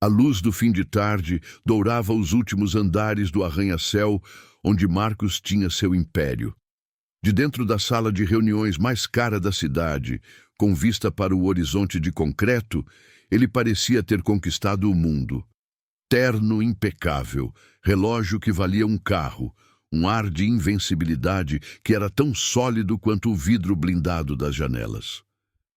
A luz do fim de tarde dourava os últimos andares do arranha-céu onde Marcos tinha seu império. De dentro da sala de reuniões mais cara da cidade, com vista para o horizonte de concreto, ele parecia ter conquistado o mundo. Terno impecável, relógio que valia um carro, um ar de invencibilidade que era tão sólido quanto o vidro blindado das janelas.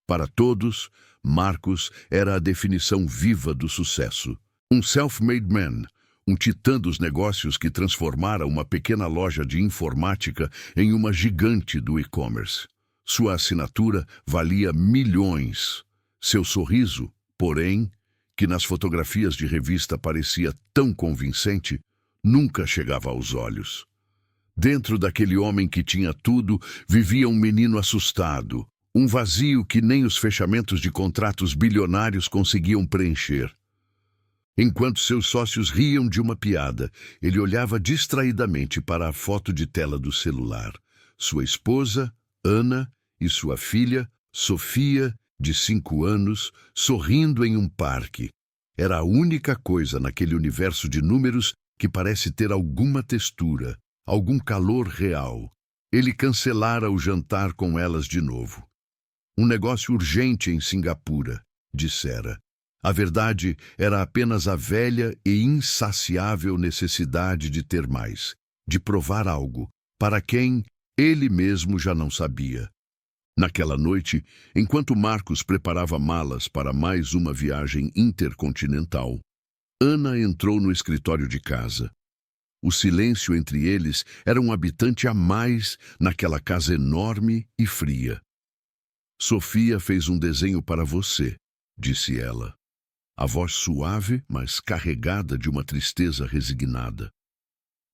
Para todos, Marcos era a definição viva do sucesso. Um self-made man, um titã dos negócios que transformara uma pequena loja de informática em uma gigante do e-commerce. Sua assinatura valia milhões. Seu sorriso, porém, que nas fotografias de revista parecia tão convincente, nunca chegava aos olhos. Dentro daquele homem que tinha tudo, vivia um menino assustado, um vazio que nem os fechamentos de contratos bilionários conseguiam preencher. Enquanto seus sócios riam de uma piada, ele olhava distraidamente para a foto de tela do celular. Sua esposa, Ana, e sua filha, Sofia, de 5 anos, sorrindo em um parque. Era a única coisa naquele universo de números que parece ter alguma textura, algum calor real. Ele cancelara o jantar com elas de novo. Um negócio urgente em Singapura, dissera. A verdade era apenas a velha e insaciável necessidade de ter mais, de provar algo, para quem ele mesmo já não sabia. Naquela noite, enquanto Marcos preparava malas para mais uma viagem intercontinental, Ana entrou no escritório de casa. O silêncio entre eles era um habitante a mais naquela casa enorme e fria. Sofia fez um desenho para você, disse ela. A voz suave, mas carregada de uma tristeza resignada.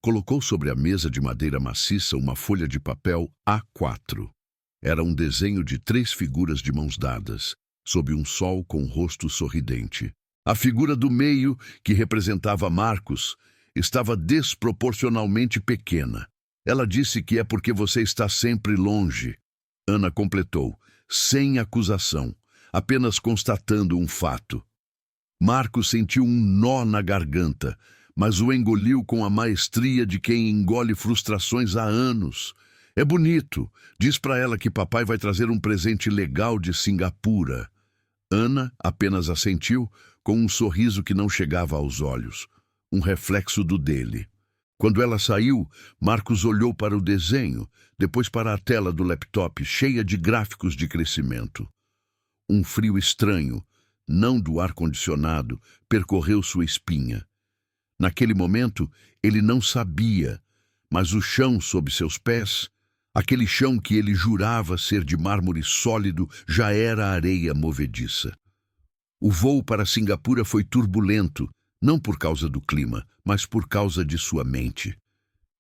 Colocou sobre a mesa de madeira maciça uma folha de papel A4. Era um desenho de 3 figuras de mãos dadas, sob um sol com o rosto sorridente. A figura do meio, que representava Marcos, estava desproporcionalmente pequena. Ela disse que é porque você está sempre longe. Ana completou, sem acusação, apenas constatando um fato. Marcos sentiu um nó na garganta, mas o engoliu com a maestria de quem engole frustrações há anos. É bonito. Diz para ela que papai vai trazer um presente legal de Singapura. Ana apenas assentiu, com um sorriso que não chegava aos olhos, um reflexo do dele. Quando ela saiu, Marcos olhou para o desenho, depois para a tela do laptop, cheia de gráficos de crescimento. Um frio estranho, não do ar-condicionado, percorreu sua espinha. Naquele momento, ele não sabia, mas o chão sob seus pés, aquele chão que ele jurava ser de mármore sólido, já era areia movediça. O voo para Singapura foi turbulento, não por causa do clima, mas por causa de sua mente.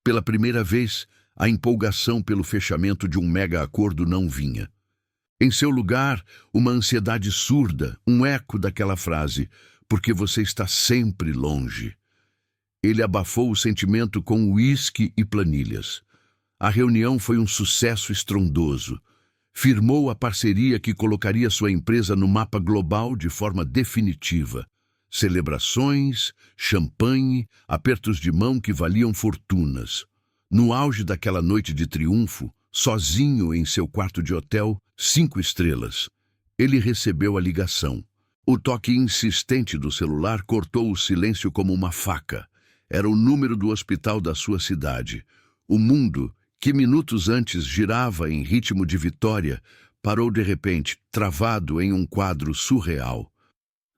Pela primeira vez, a empolgação pelo fechamento de um mega-acordo não vinha. Em seu lugar, uma ansiedade surda, um eco daquela frase, porque você está sempre longe. Ele abafou o sentimento com uísque e planilhas. A reunião foi um sucesso estrondoso. Firmou a parceria que colocaria sua empresa no mapa global de forma definitiva. Celebrações, champanhe, apertos de mão que valiam fortunas. No auge daquela noite de triunfo, sozinho em seu quarto de hotel, 5 estrelas, ele recebeu a ligação. O toque insistente do celular cortou o silêncio como uma faca. Era o número do hospital da sua cidade. O mundo, que minutos antes girava em ritmo de vitória, parou de repente, travado em um quadro surreal.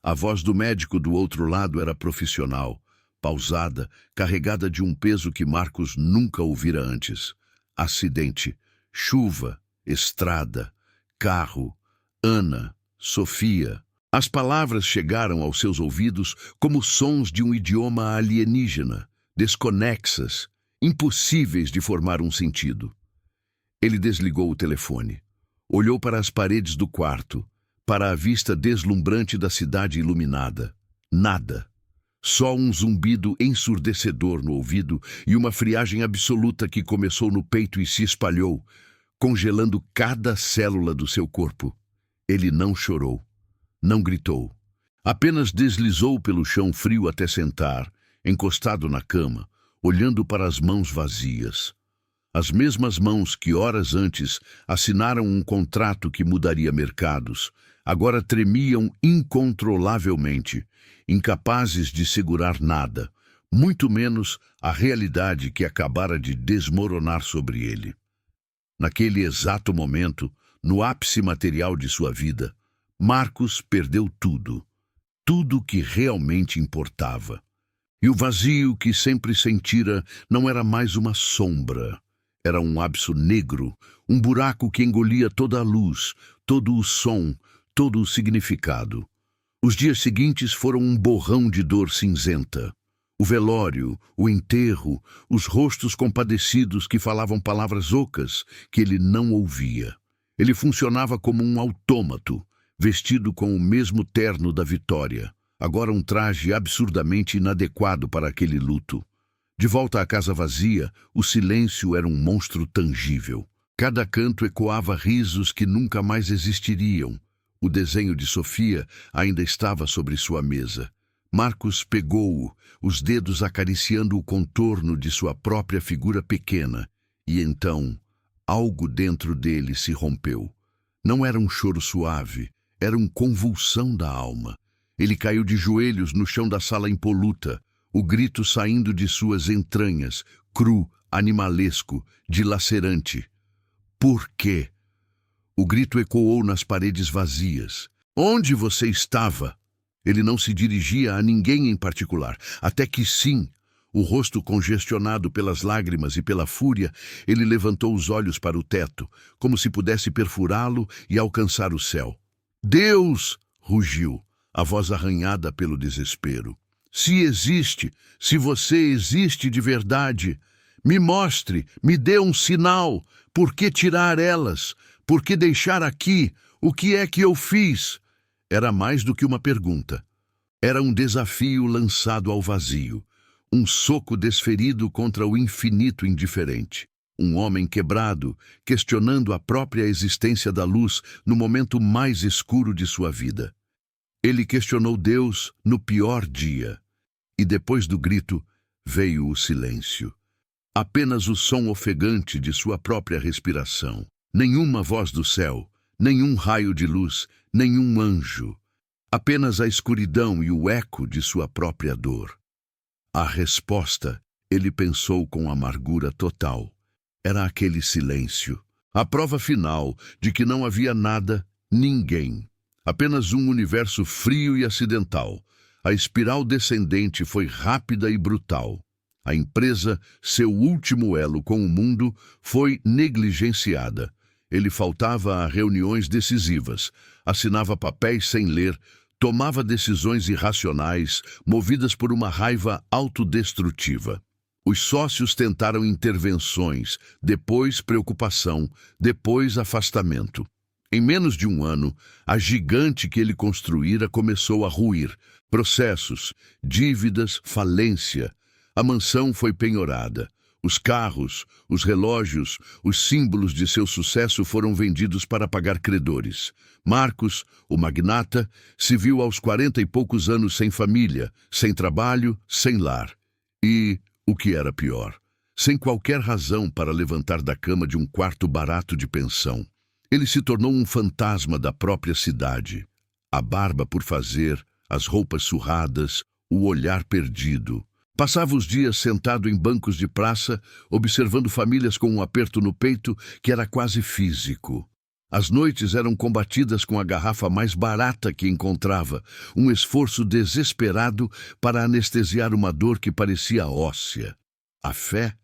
A voz do médico do outro lado era profissional, pausada, carregada de um peso que Marcos nunca ouvira antes. Acidente, chuva, estrada, carro, Ana, Sofia. As palavras chegaram aos seus ouvidos como sons de um idioma alienígena, desconexas, impossíveis de formar um sentido. Ele desligou o telefone, olhou para as paredes do quarto, para a vista deslumbrante da cidade iluminada. Nada. Só um zumbido ensurdecedor no ouvido e uma friagem absoluta que começou no peito e se espalhou, congelando cada célula do seu corpo. Ele não chorou, não gritou. Apenas deslizou pelo chão frio até sentar, encostado na cama, olhando para as mãos vazias. As mesmas mãos que horas antes assinaram um contrato que mudaria mercados, agora tremiam incontrolavelmente, incapazes de segurar nada, muito menos a realidade que acabara de desmoronar sobre ele. Naquele exato momento, no ápice material de sua vida, Marcos perdeu tudo, tudo que realmente importava. E o vazio que sempre sentira não era mais uma sombra. Era um abismo negro, um buraco que engolia toda a luz, todo o som, todo o significado. Os dias seguintes foram um borrão de dor cinzenta. O velório, o enterro, os rostos compadecidos que falavam palavras ocas que ele não ouvia. Ele funcionava como um autômato, vestido com o mesmo terno da vitória, agora um traje absurdamente inadequado para aquele luto. De volta à casa vazia, o silêncio era um monstro tangível. Cada canto ecoava risos que nunca mais existiriam. O desenho de Sofia ainda estava sobre sua mesa. Marcos pegou-o, os dedos acariciando o contorno de sua própria figura pequena, e então algo dentro dele se rompeu. Não era um choro suave, era uma convulsão da alma. Ele caiu de joelhos no chão da sala impoluta, o grito saindo de suas entranhas, cru, animalesco, dilacerante. Por quê? O grito ecoou nas paredes vazias. Onde você estava? Ele não se dirigia a ninguém em particular, até que sim, o rosto congestionado pelas lágrimas e pela fúria, ele levantou os olhos para o teto, como se pudesse perfurá-lo e alcançar o céu. Deus! Rugiu, a voz arranhada pelo desespero. Se existe, se você existe de verdade, me mostre, me dê um sinal. Por que tirar elas? Por que deixar aqui? O que é que eu fiz? Era mais do que uma pergunta. Era um desafio lançado ao vazio, um soco desferido contra o infinito indiferente. Um homem quebrado, questionando a própria existência da luz no momento mais escuro de sua vida. Ele questionou Deus no pior dia. E depois do grito, veio o silêncio. Apenas o som ofegante de sua própria respiração. Nenhuma voz do céu, nenhum raio de luz, nenhum anjo. Apenas a escuridão e o eco de sua própria dor. A resposta, ele pensou com amargura total, era aquele silêncio. A prova final de que não havia nada, ninguém. Apenas um universo frio e acidental. A espiral descendente foi rápida e brutal. A empresa, seu último elo com o mundo, foi negligenciada. Ele faltava a reuniões decisivas, assinava papéis sem ler, tomava decisões irracionais, movidas por uma raiva autodestrutiva. Os sócios tentaram intervenções, depois preocupação, depois afastamento. Em menos de um ano, a gigante que ele construíra começou a ruir. Processos, dívidas, falência. A mansão foi penhorada. Os carros, os relógios, os símbolos de seu sucesso foram vendidos para pagar credores. Marcos, o magnata, se viu aos 40 e poucos anos sem família, sem trabalho, sem lar. E, o que era pior, sem qualquer razão para levantar da cama de um quarto barato de pensão. Ele se tornou um fantasma da própria cidade. A barba por fazer, as roupas surradas, o olhar perdido. Passava os dias sentado em bancos de praça, observando famílias com um aperto no peito que era quase físico. As noites eram combatidas com a garrafa mais barata que encontrava, um esforço desesperado para anestesiar uma dor que parecia óssea. A fé?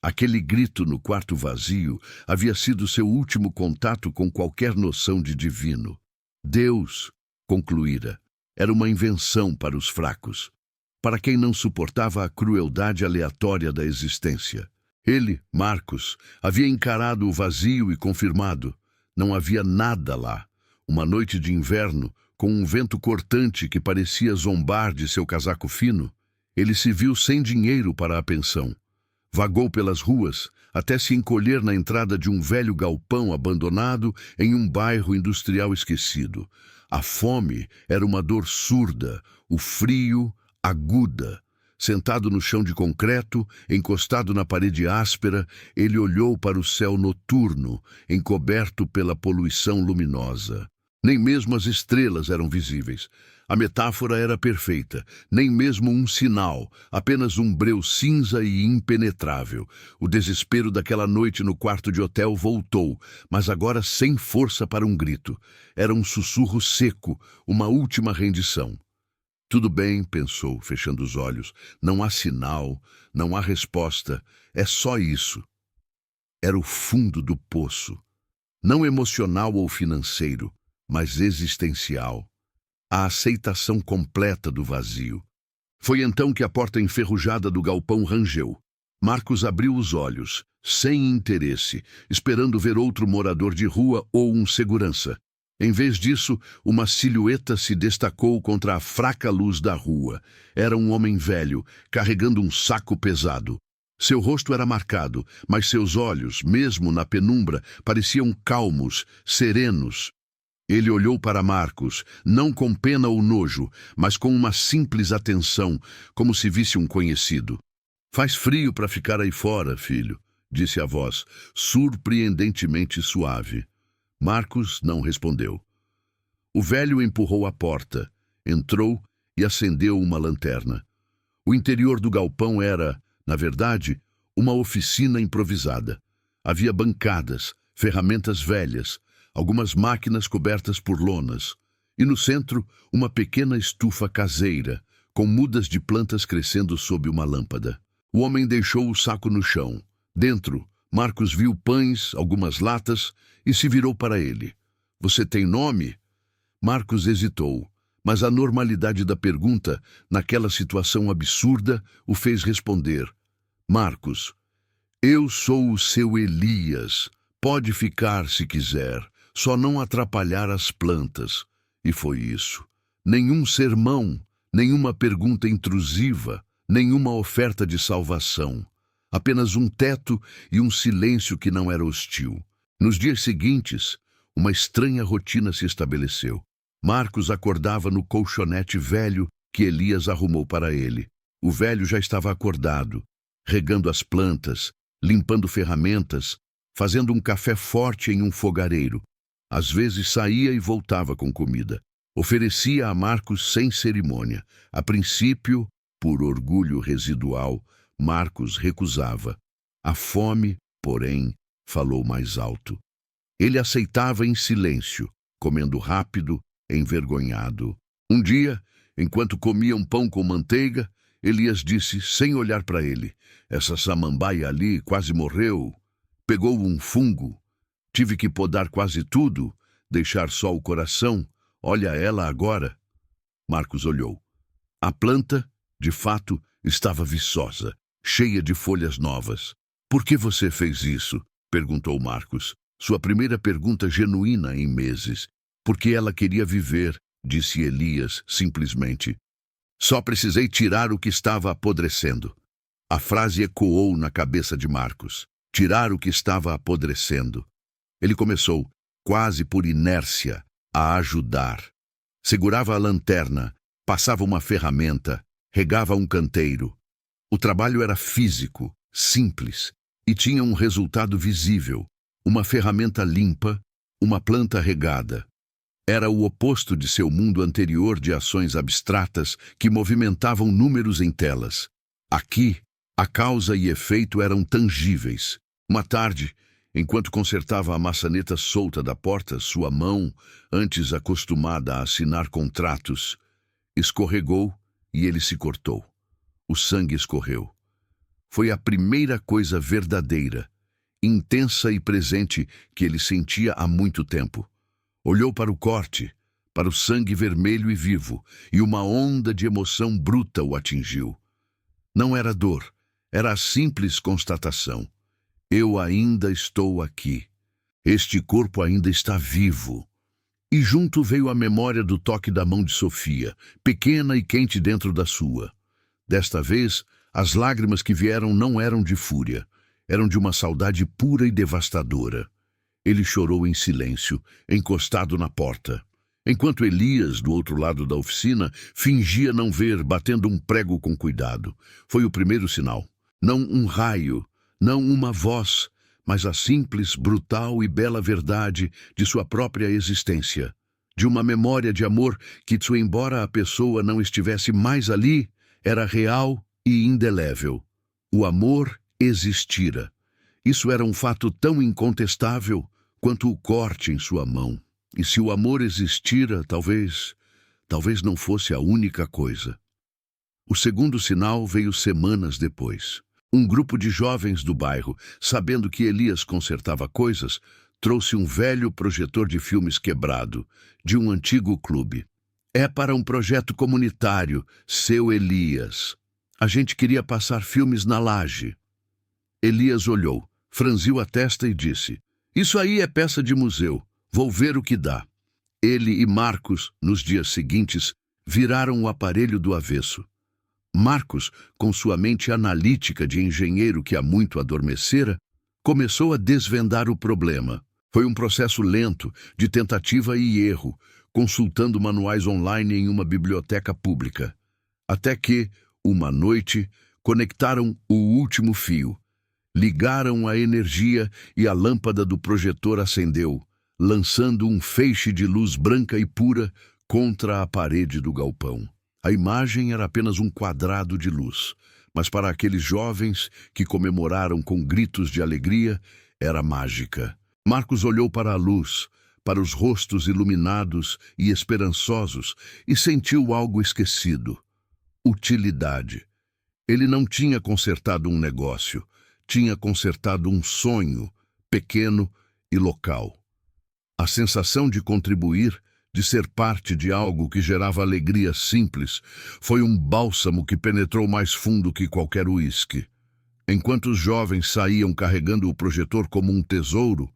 Aquele grito no quarto vazio havia sido seu último contato com qualquer noção de divino. Deus, concluíra, era uma invenção para os fracos, para quem não suportava a crueldade aleatória da existência. Ele, Marcos, havia encarado o vazio e confirmado. Não havia nada lá. Uma noite de inverno, com um vento cortante que parecia zombar de seu casaco fino, ele se viu sem dinheiro para a pensão. Vagou pelas ruas, até se encolher na entrada de um velho galpão abandonado em um bairro industrial esquecido. A fome era uma dor surda, o frio, aguda. Sentado no chão de concreto, encostado na parede áspera, ele olhou para o céu noturno, encoberto pela poluição luminosa. Nem mesmo as estrelas eram visíveis. A metáfora era perfeita, nem mesmo um sinal, apenas um breu cinza e impenetrável. O desespero daquela noite no quarto de hotel voltou, mas agora sem força para um grito. Era um sussurro seco, uma última rendição. Tudo bem, pensou, fechando os olhos. Não há sinal, não há resposta. É só isso. Era o fundo do poço. Não emocional ou financeiro, mas existencial. A aceitação completa do vazio. Foi então que a porta enferrujada do galpão rangeu. Marcos abriu os olhos, sem interesse, esperando ver outro morador de rua ou um segurança. Em vez disso, uma silhueta se destacou contra a fraca luz da rua. Era um homem velho, carregando um saco pesado. Seu rosto era marcado, mas seus olhos, mesmo na penumbra, pareciam calmos, serenos. Ele olhou para Marcos, não com pena ou nojo, mas com uma simples atenção, como se visse um conhecido. "Faz frio para ficar aí fora, filho", disse a voz, surpreendentemente suave. Marcos não respondeu. O velho empurrou a porta, entrou e acendeu uma lanterna. O interior do galpão era, na verdade, uma oficina improvisada. Havia bancadas, ferramentas velhas, algumas máquinas cobertas por lonas, e no centro uma pequena estufa caseira, com mudas de plantas crescendo sob uma lâmpada. O homem deixou o saco no chão. Dentro, Marcos viu pães, algumas latas, e se virou para ele. "Você tem nome?" Marcos hesitou, mas a normalidade da pergunta, naquela situação absurda, o fez responder. "Marcos, eu sou o seu Elias. Pode ficar se quiser, só não atrapalhar as plantas." E foi isso. Nenhum sermão, nenhuma pergunta intrusiva, nenhuma oferta de salvação. Apenas um teto e um silêncio que não era hostil. Nos dias seguintes, uma estranha rotina se estabeleceu. Marcos acordava no colchonete velho que Elias arrumou para ele. O velho já estava acordado, regando as plantas, limpando ferramentas, fazendo um café forte em um fogareiro. Às vezes saía e voltava com comida. Oferecia a Marcos sem cerimônia. A princípio, por orgulho residual, Marcos recusava. A fome, porém, falou mais alto. Ele aceitava em silêncio, comendo rápido, envergonhado. Um dia, enquanto comia um pão com manteiga, Elias disse, sem olhar para ele, "Essa samambaia ali quase morreu. Pegou um fungo. Tive que podar quase tudo, deixar só o coração. Olha ela agora." Marcos olhou. A planta, de fato, estava viçosa, cheia de folhas novas. "Por que você fez isso?" perguntou Marcos. Sua primeira pergunta genuína em meses. "Porque ela queria viver", disse Elias, simplesmente. "Só precisei tirar o que estava apodrecendo." A frase ecoou na cabeça de Marcos. Tirar o que estava apodrecendo. Ele começou, quase por inércia, a ajudar. Segurava a lanterna, passava uma ferramenta, regava um canteiro. O trabalho era físico, simples, e tinha um resultado visível. Uma ferramenta limpa, uma planta regada. Era o oposto de seu mundo anterior de ações abstratas que movimentavam números em telas. Aqui, a causa e efeito eram tangíveis. Uma tarde, enquanto consertava a maçaneta solta da porta, sua mão, antes acostumada a assinar contratos, escorregou e ele se cortou. O sangue escorreu. Foi a primeira coisa verdadeira, intensa e presente que ele sentia há muito tempo. Olhou para o corte, para o sangue vermelho e vivo, e uma onda de emoção bruta o atingiu. Não era dor, era a simples constatação. Eu ainda estou aqui. Este corpo ainda está vivo. E junto veio a memória do toque da mão de Sofia, pequena e quente dentro da sua. Desta vez, as lágrimas que vieram não eram de fúria, eram de uma saudade pura e devastadora. Ele chorou em silêncio, encostado na porta. enquanto Elias, do outro lado da oficina, fingia não ver, batendo um prego com cuidado. Foi o primeiro sinal. Não um raio, não uma voz, mas a simples, brutal e bela verdade de sua própria existência. De uma memória de amor que, embora a pessoa não estivesse mais ali, era real e indelével. O amor existira. Isso era um fato tão incontestável quanto o corte em sua mão. E se o amor existira, talvez não fosse a única coisa. O segundo sinal veio semanas depois. Um grupo de jovens do bairro, sabendo que Elias consertava coisas, trouxe um velho projetor de filmes quebrado, de um antigo clube. É para um projeto comunitário, seu Elias. A gente queria passar filmes na laje. Elias olhou, franziu a testa e disse: "Isso aí é peça de museu. Vou ver o que dá." Ele e Marcos, nos dias seguintes, viraram o aparelho do avesso. Marcos, com sua mente analítica de engenheiro que há muito adormecera, começou a desvendar o problema. Foi um processo lento, de tentativa e erro, consultando manuais online em uma biblioteca pública. Até que, uma noite, conectaram o último fio. Ligaram a energia e a lâmpada do projetor acendeu, lançando um feixe de luz branca e pura contra a parede do galpão. A imagem era apenas um quadrado de luz, mas para aqueles jovens que comemoraram com gritos de alegria, era mágica. Marcos olhou para a luz, para os rostos iluminados e esperançosos, e sentiu algo esquecido: utilidade. Ele não tinha consertado um negócio, tinha consertado um sonho, pequeno e local. A sensação de contribuir, de ser parte de algo que gerava alegria simples, foi um bálsamo que penetrou mais fundo que qualquer uísque. Enquanto os jovens saíam carregando o projetor como um tesouro,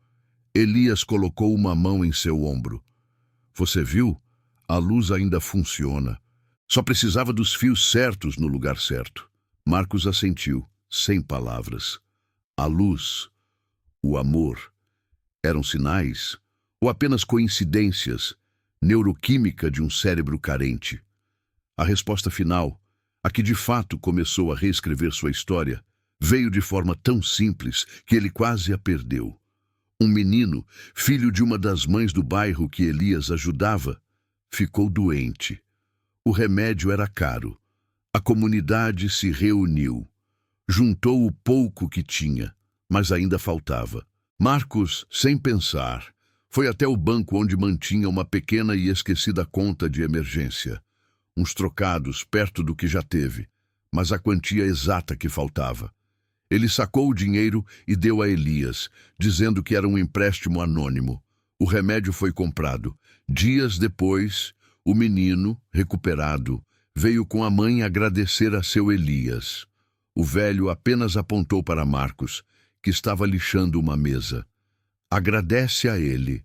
Elias colocou uma mão em seu ombro. "Você viu? A luz ainda funciona. Só precisava dos fios certos no lugar certo." Marcos assentiu, sem palavras. A luz, o amor, eram sinais ou apenas coincidências, neuroquímica de um cérebro carente? A resposta final, a que de fato começou a reescrever sua história, veio de forma tão simples que ele quase a perdeu. Um menino, filho de uma das mães do bairro que Elias ajudava, ficou doente. O remédio era caro. A comunidade se reuniu. Juntou o pouco que tinha, mas ainda faltava. Marcos, sem pensar, foi até o banco onde mantinha uma pequena e esquecida conta de emergência. Uns trocados perto do que já teve, mas a quantia exata que faltava. Ele sacou o dinheiro e deu a Elias, dizendo que era um empréstimo anônimo. O remédio foi comprado. Dias depois, o menino, recuperado, veio com a mãe agradecer a seu Elias. O velho apenas apontou para Marcos, que estava lixando uma mesa. "Agradece a ele."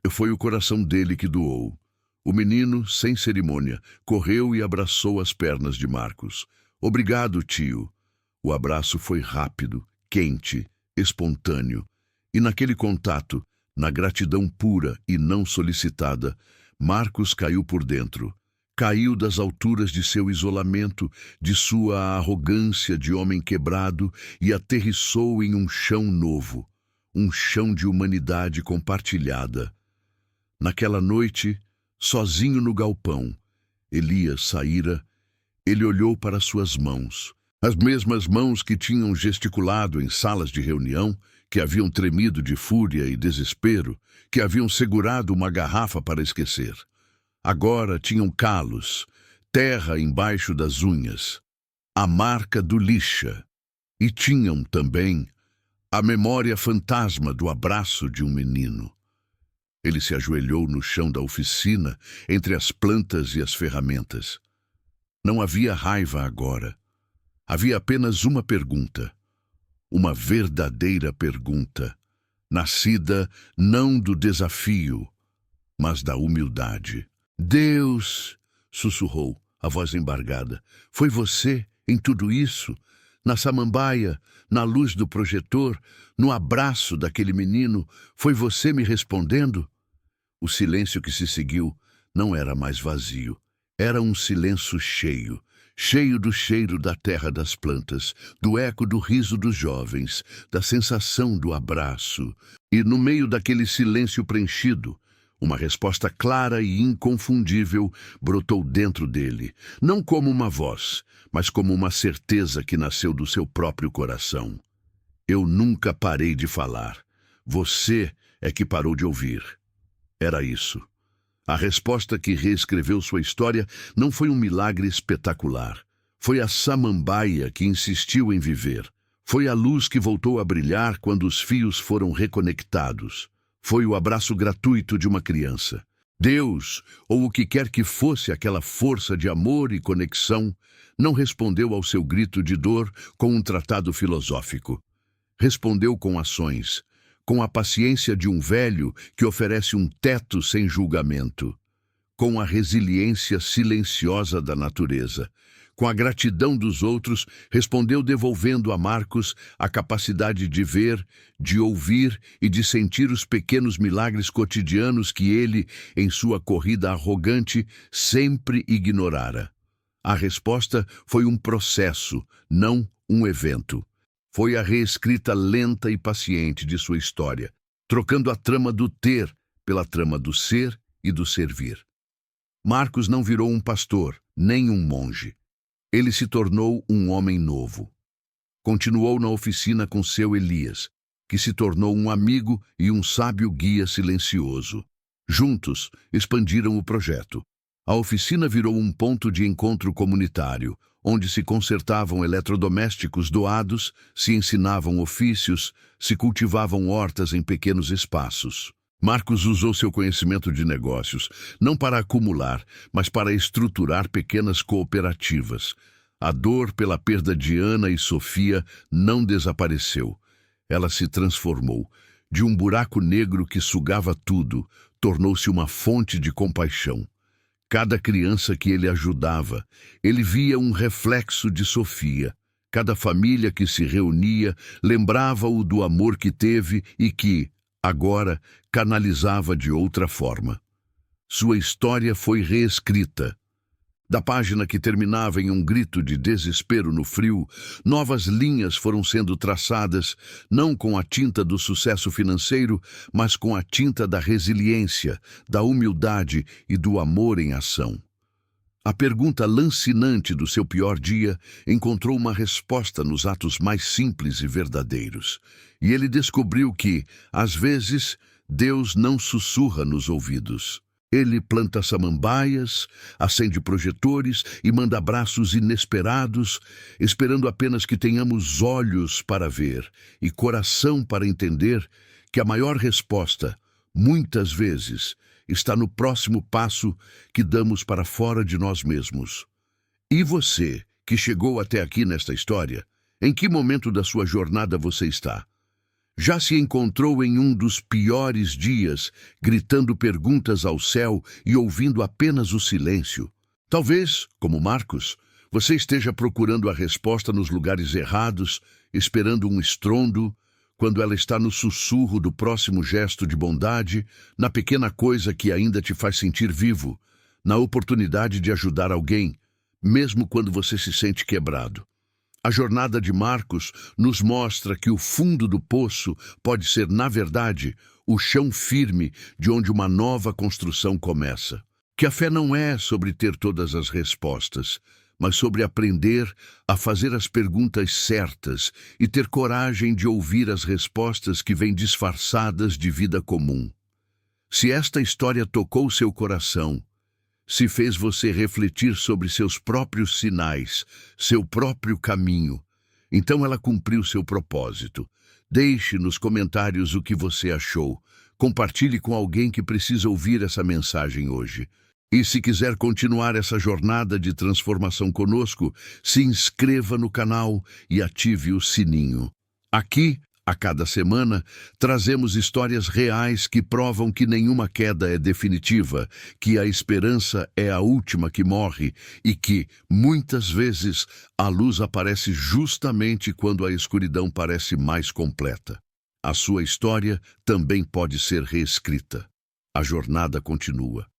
Foi o coração dele que doou. O menino, sem cerimônia, correu e abraçou as pernas de Marcos. "Obrigado, tio." O abraço foi rápido, quente, espontâneo. E naquele contato, na gratidão pura e não solicitada, Marcos caiu por dentro. Caiu das alturas de seu isolamento, de sua arrogância de homem quebrado e aterrissou em um chão novo, um chão de humanidade compartilhada. Naquela noite, sozinho no galpão, Elias saíra. Ele olhou para suas mãos, as mesmas mãos que tinham gesticulado em salas de reunião, que haviam tremido de fúria e desespero, que haviam segurado uma garrafa para esquecer. Agora tinham calos, terra embaixo das unhas, a marca do lixa, e tinham também a memória fantasma do abraço de um menino. Ele se ajoelhou no chão da oficina, entre as plantas e as ferramentas. Não havia raiva agora. Havia apenas uma pergunta. Uma verdadeira pergunta, nascida não do desafio, mas da humildade. "Deus", sussurrou, a voz embargada, "foi você em tudo isso? Na samambaia, na luz do projetor, no abraço daquele menino, foi você me respondendo?" O silêncio que se seguiu não era mais vazio. Era um silêncio cheio, cheio do cheiro da terra das plantas, do eco do riso dos jovens, da sensação do abraço. E no meio daquele silêncio preenchido, uma resposta clara e inconfundível brotou dentro dele, não como uma voz, mas como uma certeza que nasceu do seu próprio coração. Eu nunca parei de falar. Você é que parou de ouvir. Era isso. A resposta que reescreveu sua história não foi um milagre espetacular. Foi a samambaia que insistiu em viver. Foi a luz que voltou a brilhar quando os fios foram reconectados. Foi o abraço gratuito de uma criança. Deus, ou o que quer que fosse aquela força de amor e conexão, não respondeu ao seu grito de dor com um tratado filosófico. Respondeu com ações, com a paciência de um velho que oferece um teto sem julgamento, com a resiliência silenciosa da natureza. Com a gratidão dos outros, respondeu devolvendo a Marcos a capacidade de ver, de ouvir e de sentir os pequenos milagres cotidianos que ele, em sua corrida arrogante, sempre ignorara. A resposta foi um processo, não um evento. Foi a reescrita lenta e paciente de sua história, trocando a trama do ter pela trama do ser e do servir. Marcos não virou um pastor, nem um monge. Ele se tornou um homem novo. Continuou na oficina com seu Elias, que se tornou um amigo e um sábio guia silencioso. Juntos, expandiram o projeto. A oficina virou um ponto de encontro comunitário, onde se consertavam eletrodomésticos doados, se ensinavam ofícios, se cultivavam hortas em pequenos espaços. Marcos usou seu conhecimento de negócios, não para acumular, mas para estruturar pequenas cooperativas. A dor pela perda de Ana e Sofia não desapareceu. Ela se transformou. De um buraco negro que sugava tudo, tornou-se uma fonte de compaixão. Cada criança que ele ajudava, ele via um reflexo de Sofia. Cada família que se reunia lembrava-o do amor que teve e que, agora, canalizava de outra forma. Sua história foi reescrita. Da página que terminava em um grito de desespero no frio, novas linhas foram sendo traçadas, não com a tinta do sucesso financeiro, mas com a tinta da resiliência, da humildade e do amor em ação. A pergunta lancinante do seu pior dia encontrou uma resposta nos atos mais simples e verdadeiros. E ele descobriu que, às vezes, Deus não sussurra nos ouvidos. Ele planta samambaias, acende projetores e manda abraços inesperados, esperando apenas que tenhamos olhos para ver e coração para entender que a maior resposta, muitas vezes, está no próximo passo que damos para fora de nós mesmos. E você, que chegou até aqui nesta história, em que momento da sua jornada você está? Já se encontrou em um dos piores dias, gritando perguntas ao céu e ouvindo apenas o silêncio? Talvez, como Marcos, você esteja procurando a resposta nos lugares errados, esperando um estrondo, quando ela está no sussurro do próximo gesto de bondade, na pequena coisa que ainda te faz sentir vivo, na oportunidade de ajudar alguém, mesmo quando você se sente quebrado. A jornada de Marcos nos mostra que o fundo do poço pode ser, na verdade, o chão firme de onde uma nova construção começa. Que a fé não é sobre ter todas as respostas, mas sobre aprender a fazer as perguntas certas e ter coragem de ouvir as respostas que vêm disfarçadas de vida comum. Se esta história tocou seu coração, se fez você refletir sobre seus próprios sinais, seu próprio caminho, então ela cumpriu seu propósito. Deixe nos comentários o que você achou. Compartilhe com alguém que precisa ouvir essa mensagem hoje. E se quiser continuar essa jornada de transformação conosco, se inscreva no canal e ative o sininho. Aqui, a cada semana, trazemos histórias reais que provam que nenhuma queda é definitiva, que a esperança é a última que morre e que, muitas vezes, a luz aparece justamente quando a escuridão parece mais completa. A sua história também pode ser reescrita. A jornada continua.